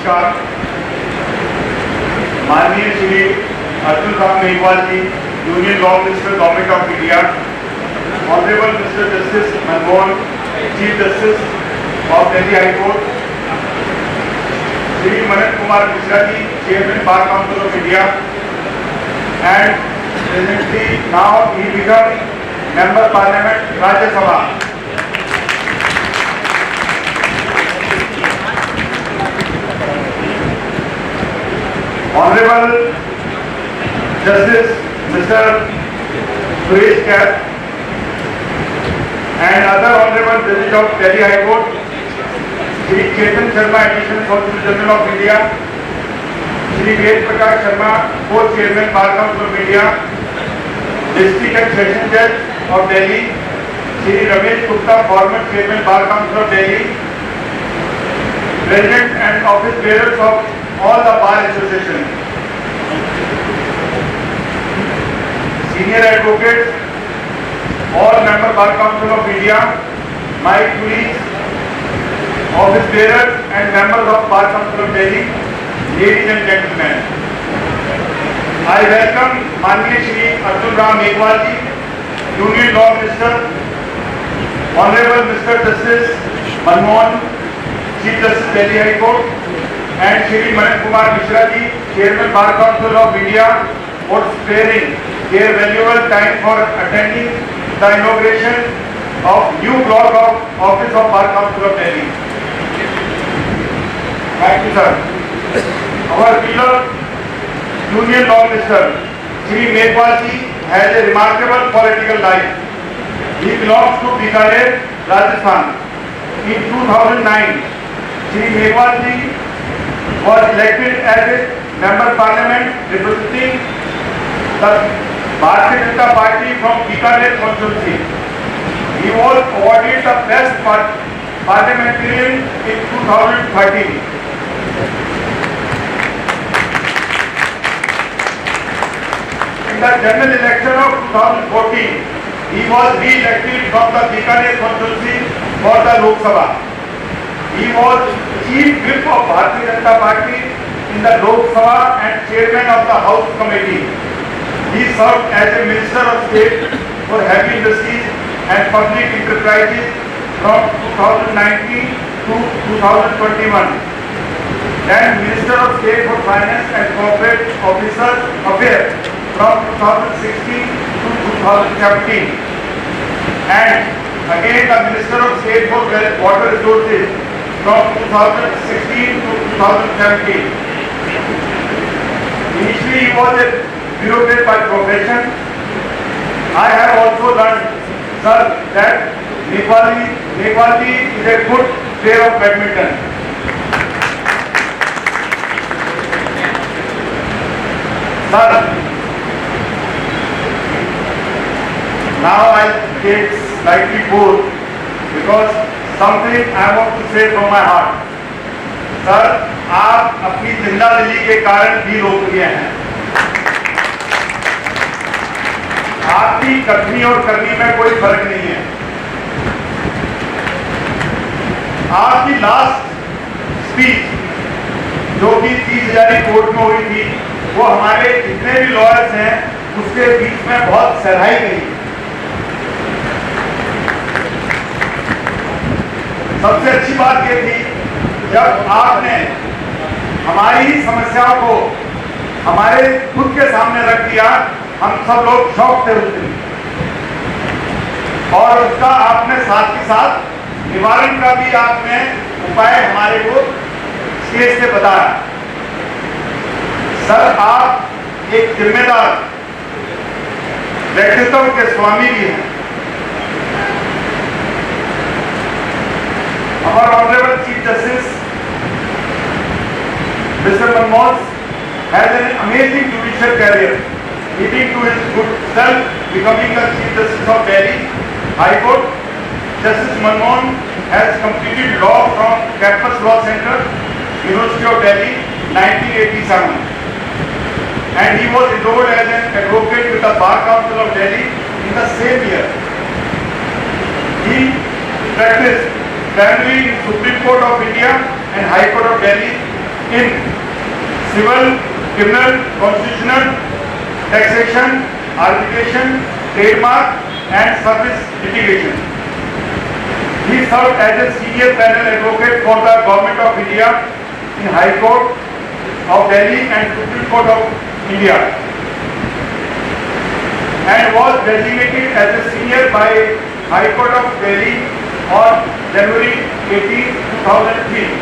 नमस्कार। माननीय Shri Arjun Ram Meghwal ji, union law minister government of India, honourable mister justice Manmohan, chief justice of Delhi high court, Shri Manan Kumar Mishra ji, chairman bar council of India, and presently now he become member parliament Rajya Sabha. Honorable Justice Mr. Suresh Kath and other honorable judges of Delhi High Court, Shri Chetan Sharma, Additional Solicitor General of India, Shri Ved Prakash Sharma, Co-Chairman Bar Council of India, District and Session Judge of Delhi, Shri Ramesh Gupta, former Chairman Bar Council of Delhi, President and office bearers of all the bar associations, senior advocates, all member Bar Council of India, my colleagues, office bearers and members of Bar Council of Delhi, ladies and gentlemen, I welcome Manager Shri Arjun Ram Meghwal ji, Union Law Minister, Honorable Mr. Justice Manmohan, Chief Justice Delhi High Court, and Shri Manan Kumar Mishra ji, Chairman Bar Council of India, for sparing their valuable time for attending the inauguration of new block of Office of Bar Council of Delhi. Thank you, sir. Our beloved Union Law Minister, Shri Meghwal ji, has a remarkable political life. He belongs to Bikaner, Rajasthan. In 2009, Shri Meghwal ji was elected as a member parliament representing the Bharatiya Janata Party from Bikaner constituency. He was awarded the best parliamentarian in 2013. In the general election of 2014, he was re-elected from the Bikaner constituency for the Lok Sabha. He was Chief Whip of Bharatiya Janata Party in the Lok Sabha and Chairman of the House Committee. He served as a Minister of State for Heavy Industries and Public Enterprises from 2019 to 2021. Then Minister of State for Finance and Corporate Affairs from 2016 to 2017. And again the Minister of State for Water Resources from 2016 to 2017. Initially he was a bureaucrat by profession. I have also learned, sir, that Meghwal ji is a good player of badminton. Sir, now I get slightly bored because something I want to say from my heart. Sir, आप अपनी जिंदादिली के कारण भी लोकप्रिय हैं। आपकी कथनी और करनी में कोई फर्क नहीं है। आपकी लास्ट स्पीच जो कि 30,000 कोर्ट में हुई थी, वो हमारे जितने भी लॉयर्स हैं उसके बीच में बहुत सराही गई। सबसे अच्छी बात ये थी जब आपने हमारी ही समस्याओं को हमारे खुद के सामने रख दिया, हम सब लोग शौक थे उस दिन, और उसका आपने साथ ही साथ निवारण का भी आपने उपाय हमारे को स्टेज से बताया। सर, आप एक जिम्मेदार व्यक्तित्व के स्वामी भी हैं। Our Honorable Chief Justice Mr. Manmohan has an amazing judicial career, leading to his good self becoming the Chief Justice of Delhi High Court. Justice Manmohan has completed law from Campus Law Center, University of Delhi, 1987, and he was enrolled as an advocate with the Bar Council of Delhi in the same year. He practiced primarily in Supreme Court of India and High Court of Delhi in civil, criminal, constitutional, taxation, arbitration, trademark and service litigation. He served as a senior panel advocate for the Government of India in High Court of Delhi and Supreme Court of India, and was designated as a senior by High Court of Delhi on January 18, 2003.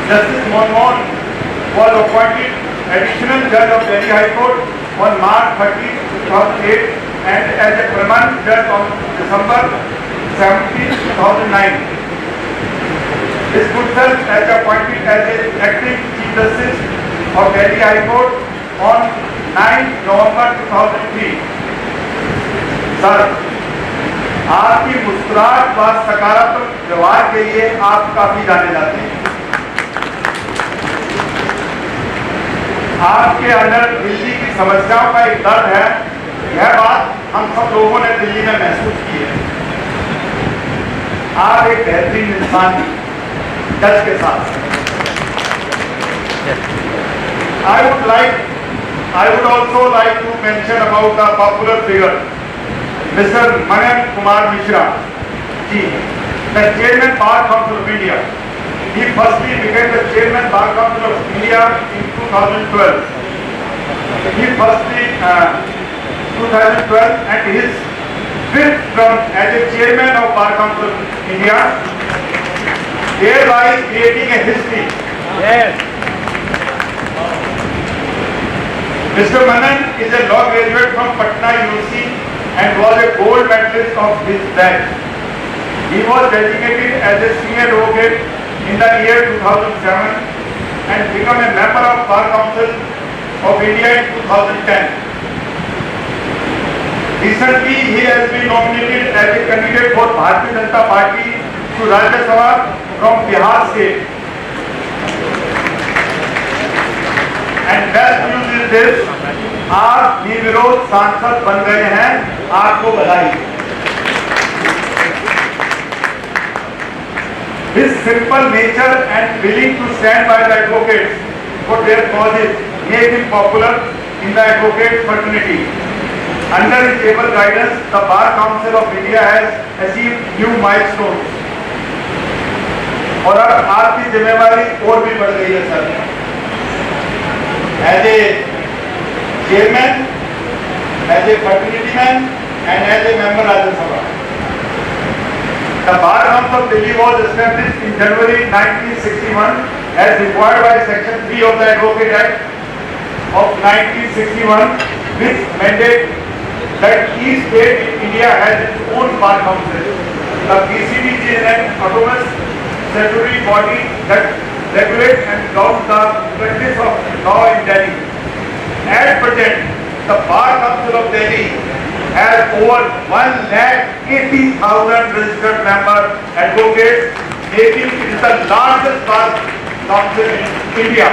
Justice Monmon was appointed additional judge of Delhi High Court on March 30, 2008 and as a permanent judge on December 17, 2009. His good self as appointed as an acting Chief Justice of Delhi High Court on 9 November 2003. Sir, आपकी मुस्कुराहट व सकारात्मक व्यवहार के लिए आप काफी जाने जाते हैं। आपके अंदर दिल्ली की समस्याओं का एक दर्द है, यह बात हम सब लोगों ने दिल्ली में महसूस की है। आप एक बेहतरीन इंसान हैं जज के साथ। I would also like to mention about the popular figure, Mr. Manan Kumar Mishra, the Chairman Bar Council of India. He firstly became the Chairman Bar Council of India in 2012. And his fifth term as a Chairman of Bar Council of India, thereby creating a history. Yes. Mr. Manan is a law graduate from Patna University and was a gold medalist of his batch. He was designated as a senior advocate in the year 2007 and became a member of Bar Council of India in 2010. Recently, he has been nominated as a candidate for Bharatiya Janata Party to Rajya Sabha from Bihar State. And best news is this, आप निर्विरोध सांसद बन गए हैं, आपको बधाई। His simple nature and willing to stand by the advocates for their causes made him popular in the advocate fraternity. Under his able guidance, the Bar Council of India has achieved new milestones. और अब आपकी जिम्मेवारी और भी बढ़ गई है sir. As a chairman, as a fraternity man, and as a member of Rajya Sabha. The Bar Council of Delhi was established in January 1961 as required by Section 3 of the Advocate Act of 1961, which mandate that each state in India has its own Bar Council. The BCDG is an autonomous statutory body that regulates and governs the practice of law in Delhi. At present, the Bar Council of Delhi has over 1,80,000 registered member advocates, making it the largest Bar Council in India.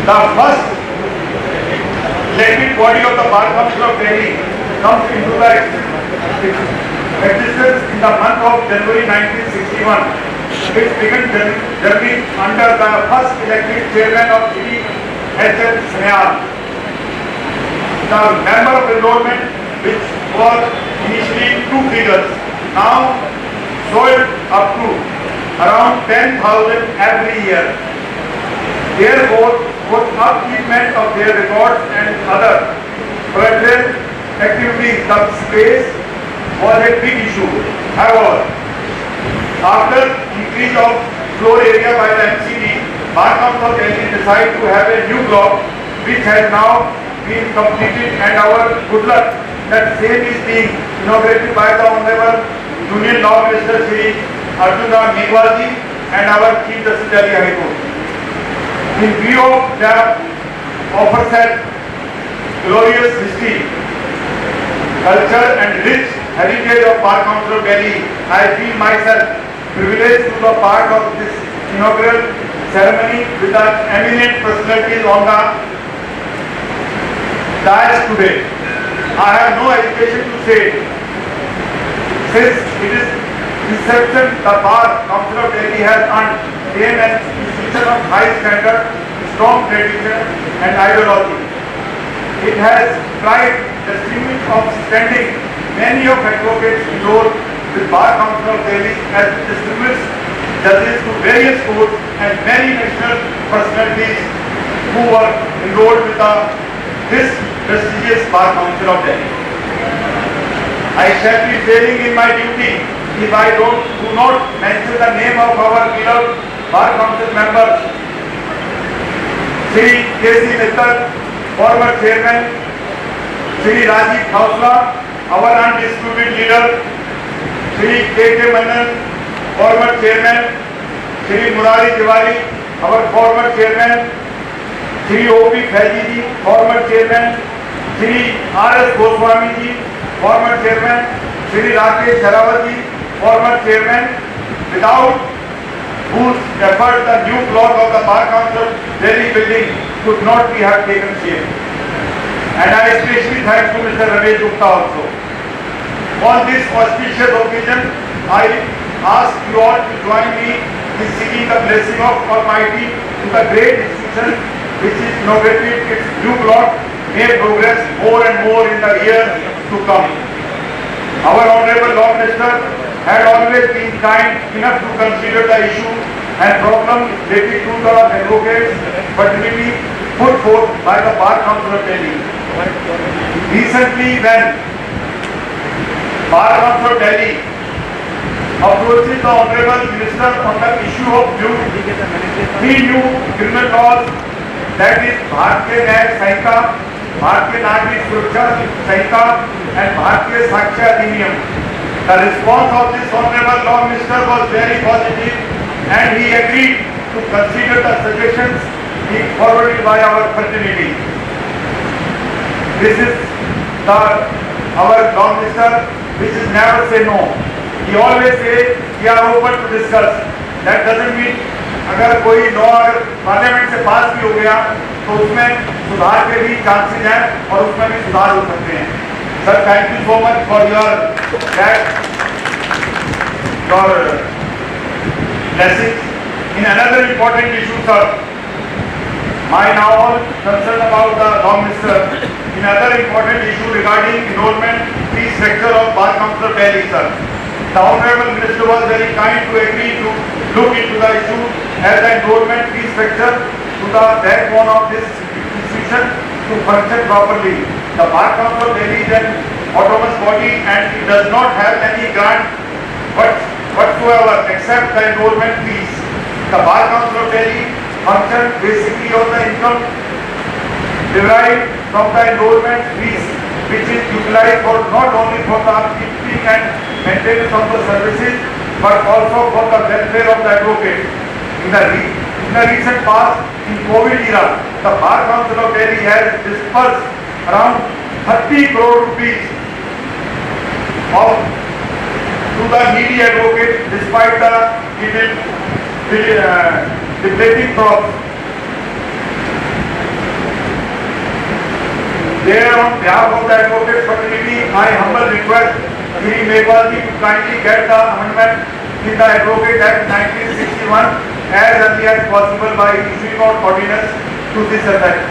The first elected body of the Bar Council of Delhi comes into the existence in the month of January 1961. It began journey under the first elected chairman of Shri H.N. Snehal. The number of enrollment, which was initially 2 figures, now soared up to around 10,000 every year. Therefore, both upkeepment of their records and other collateral activities, the space was a big issue. However, after increase of floor area by the MCD, Bar Council of Delhi decided to have a new block, which has now been completed, and our good luck that same is being inaugurated by the Honorable Union Law Minister Shri Arjun Ram Meghwal ji and our Chief Justice Delhi High Court. In view of the aforesaid glorious history, culture and rich heritage of Bar Council of Delhi, I feel myself privileged to be a part of this inaugural ceremony with the eminent personalities on the dais today. I have no hesitation to say, since it is inception, the Bar Council of Delhi has earned fame as an institution of high standard, strong tradition and ideology. It has tried the streaming of standing many of advocates enrolled with Bar Council of Delhi as distinguished judges to various courts and many national personalities who were enrolled with this prestigious Bar Council of Delhi. I shall be failing in my duty if I do not mention the name of our beloved Bar Council members, Shri K.C. Mittal, former chairman, Shri Rajiv Khosla, our undisputed leader, Shri K.K. Manan, former chairman, Shri Murari Tiwari, our former chairman, Shri O.P. Faizi ji, former chairman, Shri R.S. Goswami ji, former chairman, Shri Rakesh Sharawat ji, former chairman, without whose effort the new block of the Bar Council Delhi building could not be have taken shape. And I especially thank to Mr. Ramesh Gupta also. On this auspicious occasion, I ask you all to join me in seeking the blessing of Almighty to the great institution which is inaugurated its new block may progress more and more in the years to come. Our Honorable Law Minister had always been kind enough to consider the issue and problem related to the advocates fraternity put forth by the Bar Council of Delhi. Recently, when Bar Council of Delhi approaches the Honorable Minister on the issue of three new criminal laws, that is Bharatiya Nyaya Sanhita, Bharatiya Nagrik Suraksha Sanhita and Bharatiya Sakshya Adhiniyam. The response of this Honorable Law Minister was very positive and he agreed to consider the suggestions being forwarded by our fraternity. This is our Law Minister which is never say no. He always say we are open to discuss. That doesn't mean अगर कोई law अगर parliament से पास भी हो गया तो उसमें सुधार के भी चांसेस हैं और उसमें भी सुधार हो सकते हैं. Sir, thank you so much for your blessings. In another important issue, sir, my now all concern about the Law Minister. In another important issue regarding enrollment fee structure of Bar Council of Delhi, sir. The Honorable Minister was very kind to agree to look into the issue as the enrollment fee structure to the backbone of this institution to function properly. The Bar Council of Delhi is an autonomous body and it does not have any grant whatsoever except the enrollment fees. The Bar Council of Delhi functions basically on the income derived from the enrollment fees, which is utilized for not only for the upkeeping and maintenance of the services, but also for the welfare of the advocate. In the recent past, in COVID era, the Bar Council of Delhi has disbursed around 30 crore rupees to the needy advocate despite the depleting crops. There, on behalf of the advocate fraternity, I humble request Shri Mehwal ji to kindly get the amendment in the Advocate Act 1961 as early as possible by issuing out ordinance to this effect.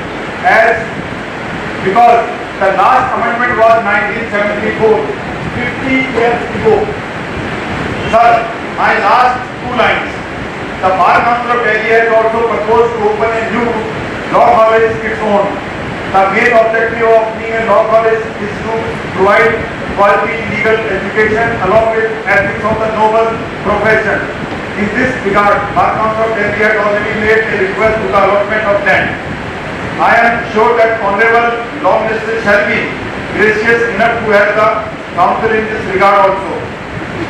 Because the last amendment was 1974, 50 years ago. Sir, my last two lines. The Bar Council of Delhi has also proposed to open a new law college its own. The main objective of opening a law college is to provide quality legal education along with ethics of the noble profession. In this regard, Bar Council of Delhi has already made a request to the allotment of land. I am sure that Honorable Law Minister shall be gracious enough to help the Council in this regard also.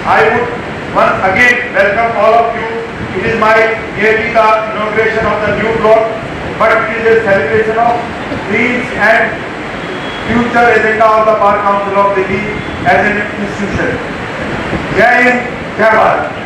I would once again welcome all of you. It is merely the inauguration of the new block, but it is a celebration of dreams and future agenda of the Bar Council of Delhi as an institution. Jai Hind, Jai Bharat.